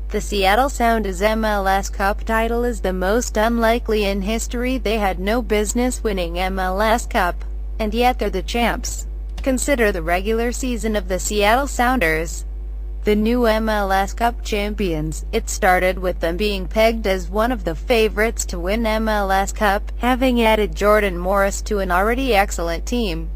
The Seattle Sounders MLS Cup title is the most unlikely in history. They had no business winning MLS Cup, and yet they're the champs. Consider the regular season of the Seattle Sounders, the new MLS Cup champions. It started with them being pegged as one of the favorites to win MLS Cup, having added Jordan Morris to an already excellent team.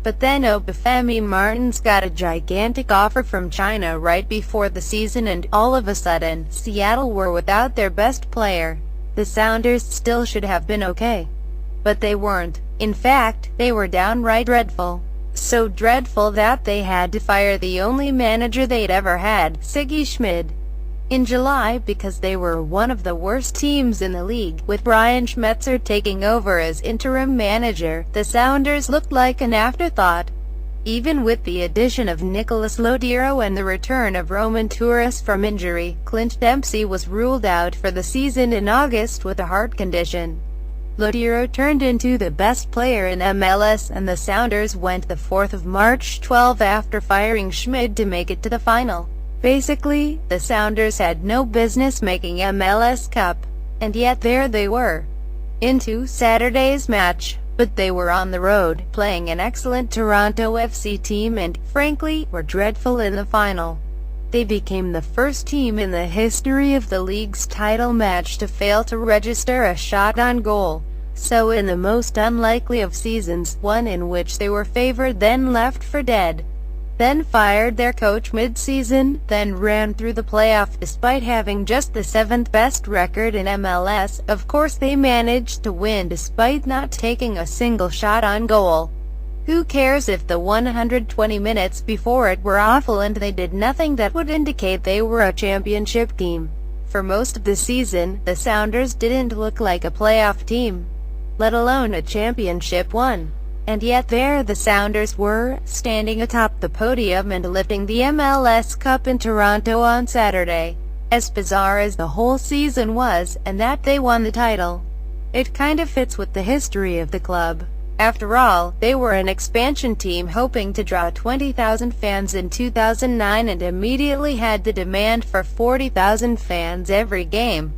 But then Obafemi Martins got a gigantic offer from China right before the season, and all of a sudden, Seattle were without their best player. The Sounders still should have been okay, but they weren't. In fact, they were downright dreadful. So dreadful that they had to fire the only manager they'd ever had, Sigi Schmid, in July, because they were one of the worst teams in the league. With Brian Schmetzer taking over as interim manager, the Sounders looked like an afterthought. Even with the addition of Nicolas Lodeiro and the return of Roman Torres from injury, Clint Dempsey was ruled out for the season in August with a heart condition. Lodeiro turned into the best player in MLS, and the Sounders went the 4th of March 12 after firing Schmid to make it to the final. Basically, the Sounders had no business making MLS Cup, and yet there they were, into Saturday's match. But they were on the road, playing an excellent Toronto FC team, and, frankly, were dreadful in the final. They became the first team in the history of the league's title match to fail to register a shot on goal. So in the most unlikely of seasons, one in which they were favored, then left for dead, then fired their coach mid-season, then ran through the playoff despite having just the 7th best record in MLS. Of course they managed to win despite not taking a single shot on goal. Who cares if the 120 minutes before it were awful and they did nothing that would indicate they were a championship team? For most of the season, the Sounders didn't look like a playoff team, let alone a championship one. And yet there the Sounders were, standing atop the podium and lifting the MLS Cup in Toronto on Saturday. As bizarre as the whole season was, and that they won the title, it kind of fits with the history of the club. After all, they were an expansion team hoping to draw 20,000 fans in 2009 and immediately had the demand for 40,000 fans every game.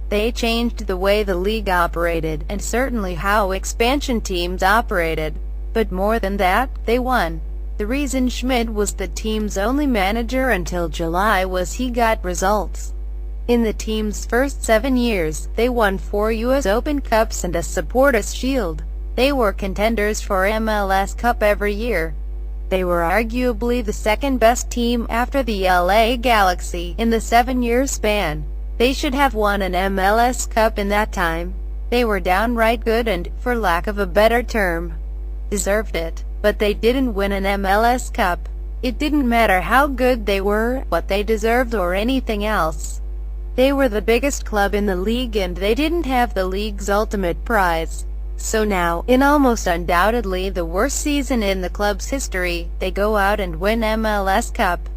They changed the way the league operated, and certainly how expansion teams operated. But more than that, they won. The reason Schmid was the team's only manager until July was he got results. In the team's first 7 years, they won 4 U.S. Open Cups and a Supporters' Shield. They were contenders for MLS Cup every year. They were arguably the second best team after the LA Galaxy in the 7-year span. They should have won an MLS Cup in that time. They were downright good and, for lack of a better term, deserved it. But they didn't win an MLS Cup. It didn't matter how good they were, what they deserved, or anything else. They were the biggest club in the league and they didn't have the league's ultimate prize. So now, in almost undoubtedly the worst season in the club's history, they go out and win MLS Cup.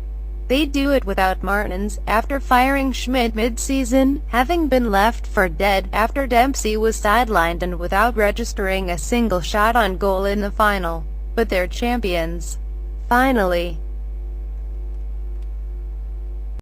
They do it without Martins, after firing Schmid mid-season, having been left for dead after Dempsey was sidelined, and without registering a single shot on goal in the final. But they're champions. Finally.